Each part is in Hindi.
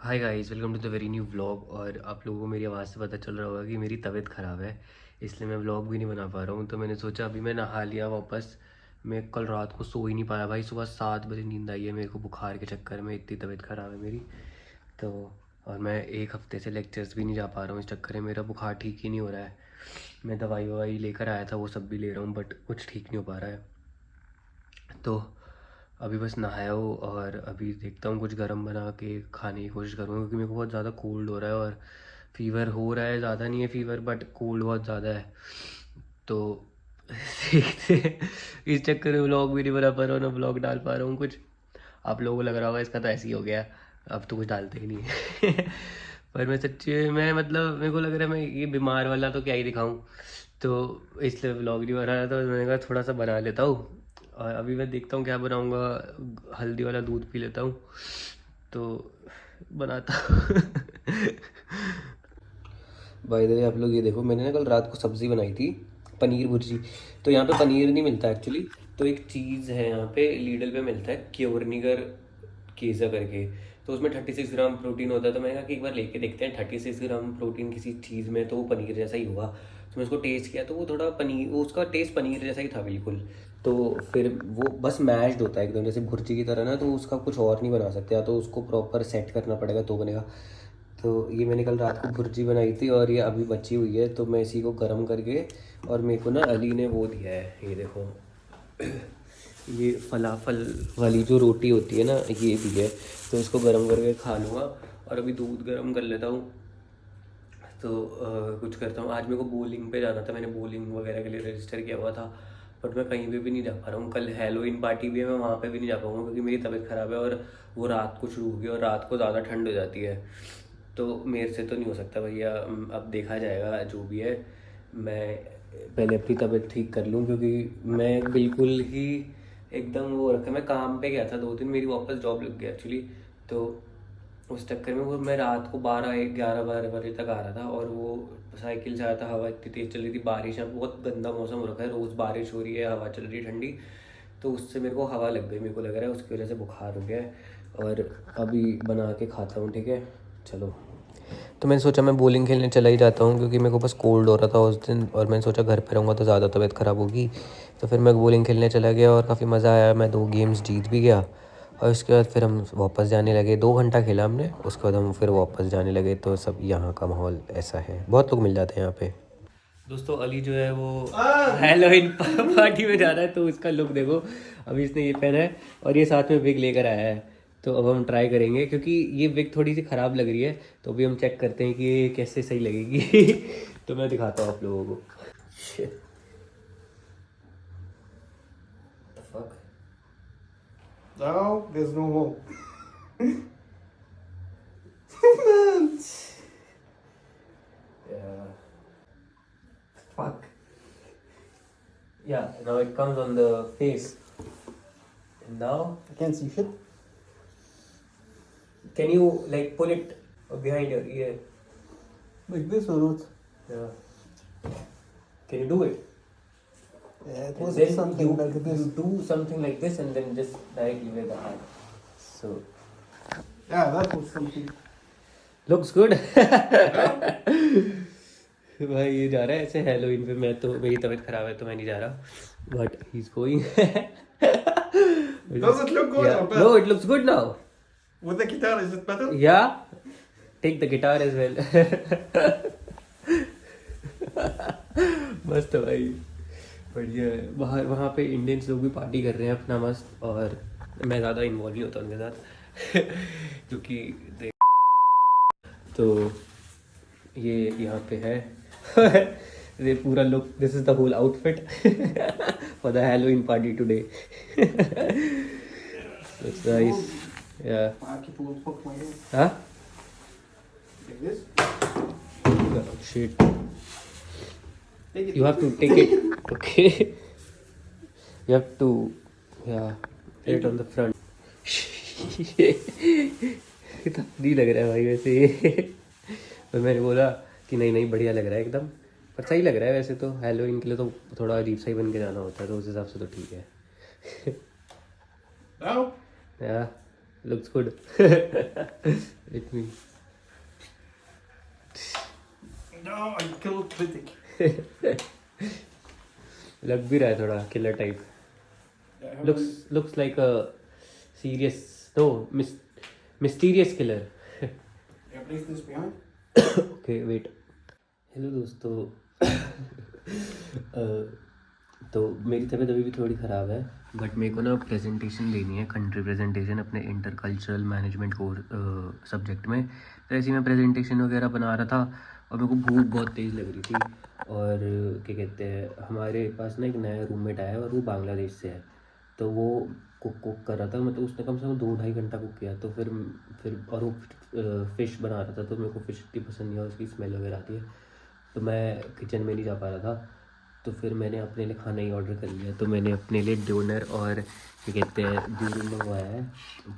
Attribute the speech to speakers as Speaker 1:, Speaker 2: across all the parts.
Speaker 1: Hi guys, welcome to the very new vlog. और आप लोगों को मेरी आवाज़ से पता चल रहा होगा कि मेरी तबीयत ख़राब है, इसलिए मैं व्लॉग भी नहीं बना पा रहा हूँ। तो मैंने सोचा अभी मैं नहा लिया वापस। मैं कल रात को सो ही नहीं पाया भाई, सुबह 7 बजे नींद आई है मेरे को बुखार के चक्कर में, इतनी तबीयत ख़राब है मेरी। तो और मैं एक हफ़्ते से लेक्चर्स भी नहीं जा पा रहा हूँ इस चक्कर में, मेरा बुखार ठीक ही नहीं हो रहा है। मैं दवाई ववाई लेकर आया था, वो सब भी ले रहा हूँ, बट कुछ ठीक नहीं हो पा रहा है। तो अभी बस नहाया हूँ और अभी देखता हूँ कुछ गर्म बना के खाने की कोशिश करूँगा, क्योंकि मेरे को बहुत ज़्यादा कोल्ड हो रहा है और फीवर हो रहा है। ज़्यादा नहीं है फीवर, बट कोल्ड बहुत ज़्यादा है। तो देखते हैं। इस चक्कर में व्लॉग भी नहीं बना पा रहा हूँ, ना व्लॉग डाल पा रहा हूँ कुछ। आप लोगों को लग रहा होगा इसका तो ऐसे ही हो गया, अब तो कुछ डालते ही नहीं है। पर मैं सच्ची में मतलब मेरे को लग रहा है मैं ये बीमार वाला तो क्या ही दिखाऊं, तो इसलिए व्लॉग नहीं बना रहा था। मैंने कहा थोड़ा सा बना लेता हूँ और अभी मैं देखता हूँ क्या बनाऊँगा। हल्दी वाला दूध पी लेता हूँ तो बनाता हूँ। भाई इधर आप लोग ये देखो, मैंने ना कल रात को सब्ज़ी बनाई थी, पनीर भुर्जी। तो यहाँ पे पनीर नहीं मिलता एक्चुअली। तो एक चीज़ है यहाँ पे, लीडल पे मिलता है क्योरनिगर केज़ा करके। तो उसमें 36 ग्राम प्रोटीन होता है। तो मैंने कहा कि एक बार लेके देखते हैं 36 ग्राम प्रोटीन किसी चीज़ में, तो वो पनीर जैसा ही होगा। तो मैं उसको टेस्ट किया तो वो थोड़ा पनीर, वो उसका टेस्ट पनीर जैसा ही था बिल्कुल। तो फिर वो बस मैश्ड होता है एकदम जैसे भुर्जी की तरह ना, तो उसका कुछ और नहीं बना सकते, या तो उसको प्रॉपर सेट करना पड़ेगा तो बनेगा। तो ये मैंने कल रात को भुर्जी बनाई थी और ये अभी बची हुई है, तो मैं इसी को गर्म करके, और मेरे को ना अली ने वो दिया है, ये देखो। ये फलाफल वाली जो रोटी होती है ना, ये भी है। तो इसको गर्म करके खा लूँगा। और अभी दूध गर्म कर लेता हूँ। तो कुछ करता हूँ। आज मेरे को बowling पे जाना था, मैंने बowling वगैरह के लिए रजिस्टर किया हुआ था, बट मैं कहीं पे भी नहीं जा पा रहा हूँ। कल हैलोवीन पार्टी भी है, मैं वहाँ पे भी नहीं जा पाऊँगा क्योंकि मेरी तबीयत ख़राब है और वो रात को शुरू होगी और रात को ज़्यादा ठंड हो जाती है। तो मेरे से तो नहीं हो सकता भैया, अब देखा जाएगा जो भी है। मैं पहले अपनी तबीयत ठीक कर लूँ, क्योंकि मैं बिल्कुल ही एकदम वो रखा। मैं काम पे गया था 2 दिन, मेरी वापस जॉब लग गई एक्चुअली। तो उस चक्कर में वो मैं रात को 12 1 11 12 बजे तक आ रहा था, और वो साइकिल से आया था। हवा इतनी तेज़ चल रही थी, बारिश है, बहुत गंदा मौसम हो रखा है, रोज़ बारिश हो रही है, हवा चल रही है ठंडी। तो उससे मेरे को हवा लग गई, मेरे को लग रहा है उसकी वजह से बुखार हो गया है। और अभी बना के खाता हूँ, ठीक है। चलो, तो मैंने सोचा मैं बowling खेलने चला ही जाता हूँ, क्योंकि मेरे को बस कोल्ड हो रहा था उस दिन, और मैंने सोचा घर पे रहूँगा तो ज़्यादा तबीयत ख़राब होगी। तो फिर मैं bowling खेलने चला गया और काफ़ी मज़ा आया, मैं 2 गेम्स जीत भी गया। और उसके बाद फिर हम वापस जाने लगे, 2 घंटा खेला हमने, उसके बाद हम फिर वापस जाने लगे। तो सब यहाँ का माहौल ऐसा है, बहुत लोग मिल जाते हैं यहाँ पे। दोस्तों अली जो है वो हेलोइन पार्टी में जा रहा है, तो इसका लुक देखो। अभी इसने ये पहना है और ये साथ में विग लेकर आया है। तो अब हम ट्राई करेंगे, क्योंकि ये विग थोड़ी सी ख़राब लग रही है, तो अभी हम चेक करते हैं कि ये कैसे सही लगेगी। तो मैं दिखाता हूँ आप लोगों को। Shit, the fuck?
Speaker 2: No, there's no hope.
Speaker 1: Yeah. Fuck. Yeah, now it comes on the face. And now,
Speaker 2: I can't see shit.
Speaker 1: can you like pull it behind your ear?
Speaker 2: Like this or what?
Speaker 1: Yeah. Can you do it?
Speaker 2: Yeah, it
Speaker 1: And
Speaker 2: was
Speaker 1: then
Speaker 2: something
Speaker 1: you,
Speaker 2: like this.
Speaker 1: you do something like this and then just directly with the hand. So,
Speaker 2: Yeah, that was something.
Speaker 1: looks good. भाई ये जा रहा है ऐसे हेलोइन पे, मैं तो मेरी तबीयत खराब है तो मैं नहीं जा रहा, but he is going.
Speaker 2: Does it look good or bad?
Speaker 1: No, it looks good now.
Speaker 2: With the guitar, is it better?
Speaker 1: या take the guitar as well. मस्त है भाई, बढ़िया है। बाहर वहाँ पे इंडियंस लोग भी पार्टी कर रहे हैं अपना मस्त, और मैं ज़्यादा इन्वॉल्व नहीं होता उनके साथ। क्योंकि तो ये यहाँ पे है। ये पूरा look, this is the whole outfit for the Halloween party today. Looks nice. या
Speaker 2: I keep a little poke my ear.
Speaker 1: हाँ,
Speaker 2: Like this.
Speaker 1: Shit,
Speaker 2: Take it.
Speaker 1: you have to take it. Okay, you have to, yeah, put it on the front. कितना नहीं लग रहा है भाई वैसे ये। तो मैंने बोला कि नहीं नहीं बढ़िया लग रहा है एकदम, पर सही लग रहा है वैसे तो। हेलोवीन के लिए तो थोड़ा अजीब सा ही बन के जाना होता है, तो उस हिसाब से तो ठीक है।
Speaker 2: Now?
Speaker 1: या Looks good. Let me.
Speaker 2: No, I killed critic.
Speaker 1: लग भी रहा है थोड़ा killer type.
Speaker 2: Yeah, I have
Speaker 1: Looks like a serious, no, mysterious killer.
Speaker 2: Yeah, place this behind.
Speaker 1: Okay, wait. Hello दोस्तों. तो मेरी तबीयत अभी भी थोड़ी ख़राब है, बट मेरे को ना प्रेजेंटेशन देनी है, कंट्री प्रेजेंटेशन अपने इंटरकल्चरल मैनेजमेंट कोर्स सब्जेक्ट में. तो ऐसे ही मैं प्रेजेंटेशन वगैरह बना रहा था और मेरे को भूख बहुत तेज़ लग रही थी. और क्या कहते हैं, हमारे पास ना एक नया रूममेट आया है और वो बांग्लादेश से है. तो वो कुक कर रहा था, मतलब उसने कम से कम 2-2.5 घंटा कुक किया. तो फिर और वो फ़िश बना रहा था, तो मेरे को फ़िश इतनी पसंद नहीं है, उसकी स्मेल वगैरह आती है, तो मैं किचन में नहीं जा पा रहा था. तो फिर मैंने अपने लिए खाना ही ऑर्डर कर लिया. तो मैंने अपने लिए डोनर और क्या कहते हैं दूरी मंगवाया है,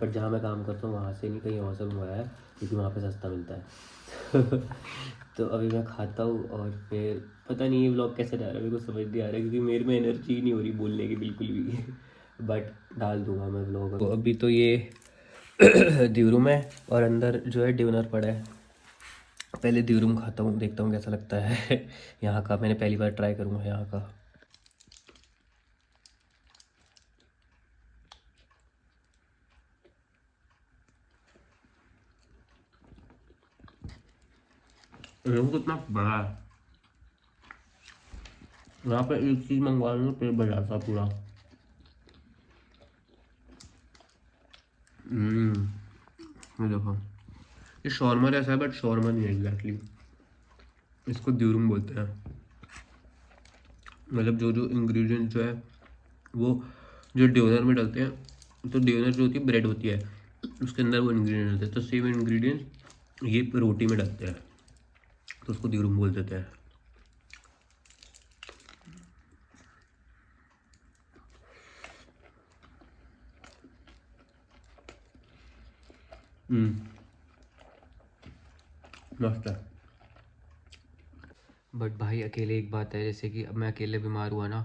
Speaker 1: पर जहाँ मैं काम करता हूँ वहाँ से नहीं, कहीं और से मंगवाया है, क्योंकि वहाँ पे सस्ता मिलता है. तो अभी मैं खाता हूँ और फिर पता नहीं ये व्लॉग कैसे डाल रहा है, मेरे को समझ नहीं आ रहा है, क्योंकि मेरे में एनर्जी नहीं हो रही बोलने की बिल्कुल भी. बट डाल दूंगा मैं व्लॉग. तो अभी तो ये ड्यूरूम है और अंदर जो है डिनर पड़ा है. पहले ड्यूरूम खाता हूँ, देखता हूँ कैसा लगता है. यहाँ का मैंने पहली बार ट्राई करूँगा यहाँ का. रूम कितना बड़ा है. यहाँ पे एक चीज़ मंगवा लूँ पेट भर जाता पूरा. ये देखो, ये शॉर्मा जैसा है बट शॉर्मा नहीं है एग्जैक्टली. इसको ड्यूरूम बोलते हैं. मतलब जो इंग्रेडिएंट जो है वो जो ड्योनर में डलते हैं. तो ड्योनर जो होती है ब्रेड होती है, उसके अंदर वो इंग्रेडिएंट डलते हैं. तो सेम इंग्रेडिएंट ये रोटी में डलते हैं, तो उसको ड्यूरूम बोल देते हैं. मस्त है. बट भाई अकेले एक बात है, जैसे कि अब मैं अकेले बीमार हुआ ना,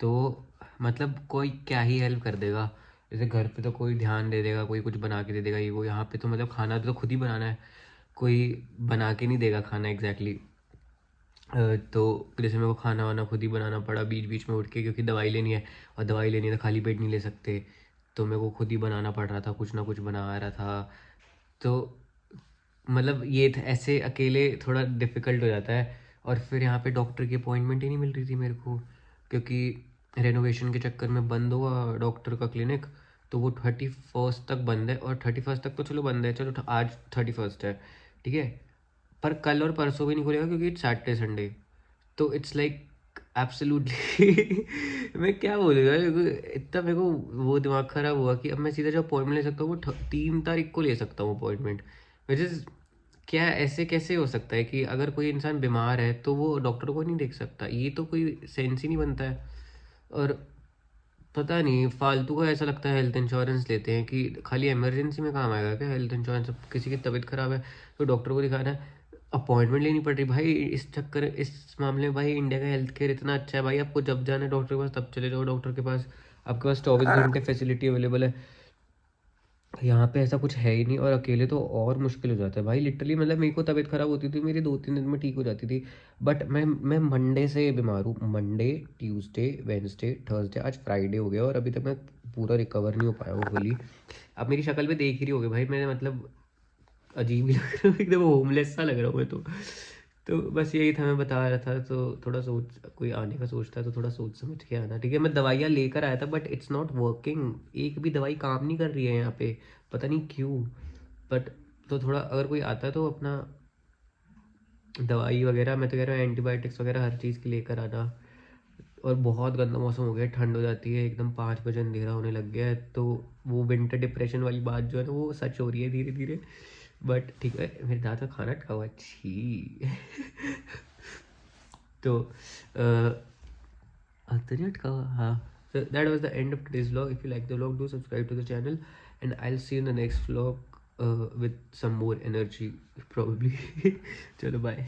Speaker 1: तो मतलब कोई क्या ही हेल्प कर देगा. जैसे घर पे तो कोई ध्यान दे देगा, कोई कुछ बना के दे देगा, ये वो. यहाँ पे तो मतलब खाना तो खुद ही बनाना है, कोई बना के नहीं देगा खाना एग्जैक्टली. तो जैसे मेरे को खाना वाना खुद ही बनाना पड़ा बीच बीच में उठ के, क्योंकि दवाई लेनी है, और दवाई लेनी है तो खाली पेट नहीं ले सकते. तो मेरे को खुद ही बनाना पड़ रहा था, कुछ ना कुछ बना रहा था. तो मतलब ये ऐसे अकेले थोड़ा डिफ़िकल्ट हो जाता है. और फिर यहाँ पे डॉक्टर की अपॉइंटमेंट ही नहीं मिल रही थी मेरे को, क्योंकि रेनोवेशन के चक्कर में बंद हुआ डॉक्टर का क्लिनिक. तो वो 31st तक बंद है, और 31st तक तो चलो बंद है, चलो आज 31st है, ठीक है. पर कल और परसों भी नहीं खुलेगा, क्योंकि इट्स सैटरडे संडे. तो इट्स लाइक एब्सोल्युटली. मैं क्या बोलूँगा, इतना मेरे को वो दिमाग ख़राब हुआ कि अब मैं सीधा जो अपॉइंटमेंट ले सकता हूँ वो 3 तारीख को ले सकता हूँ अपॉइंटमेंट. विच इज़ क्या, ऐसे कैसे हो सकता है कि अगर कोई इंसान बीमार है तो वो डॉक्टर को नहीं देख सकता. ये तो कोई सेंस ही नहीं बनता है. और पता नहीं फालतू का ऐसा लगता है हेल्थ इंश्योरेंस लेते हैं कि खाली इमरजेंसी में काम आएगा क्या हेल्थ इंश्योरेंस. अब किसी की तबीयत ख़राब है तो डॉक्टर को दिखाना है, अपॉइंटमेंट लेनी पड़ रही भाई. इस मामले में भाई इंडिया का हेल्थ केयर इतना अच्छा है भाई, आपको जब जाना है डॉक्टर के पास तब चले जाओ डॉक्टर के पास. आपके पास 24 घंटे फैसिलिटी अवेलेबल है. यहाँ पे ऐसा कुछ है ही नहीं, और अकेले तो और मुश्किल हो जाता है भाई. लिटरली मतलब मेरे को तबीयत ख़राब होती थी, मेरी 2-3 दिन में ठीक हो जाती थी. बट मैं मंडे से बीमार हूँ. मंडे, ट्यूसडे, वेडनेसडे, थर्सडे, आज फ्राइडे हो गया, और अभी तक मैं पूरा रिकवर नहीं हो पाया हूँ फुली. अब मेरी शक्ल पे देख ही रही होगी भाई, मैंने मतलब अजीब ही लग रहा हूँ, एकदम होमलेस सा लग रहा हूँ मैं तो बस यही था, मैं बता रहा था. तो थोड़ा सोच, कोई आने का सोचता है तो थोड़ा सोच समझ के आना, ठीक है. मैं दवाइयाँ लेकर आया था बट इट्स नॉट वर्किंग. एक भी दवाई काम नहीं कर रही है यहाँ पे, पता नहीं क्यों. बट तो थोड़ा अगर कोई आता है तो अपना दवाई वगैरह, मैं तो कह रहा हूँ एंटीबायोटिक्स वगैरह हर चीज़ की लेकर आना. और बहुत गंदा मौसम हो गया, ठंड हो जाती है एकदम, 5 बजे अंधेरा होने लग गया है. तो वो विंटर डिप्रेशन वाली बात जो है ना वो सच हो रही है धीरे धीरे. बट ठीक है, मेरे दांत का खाना अटका हुआ है, छी. तो तो नहीं अटका हुआ, हाँ. So that was the end of today's vlog. If you like the vlog, do subscribe to the channel, and I'll see you in the next vlog with some more energy probably. Chalo, bye.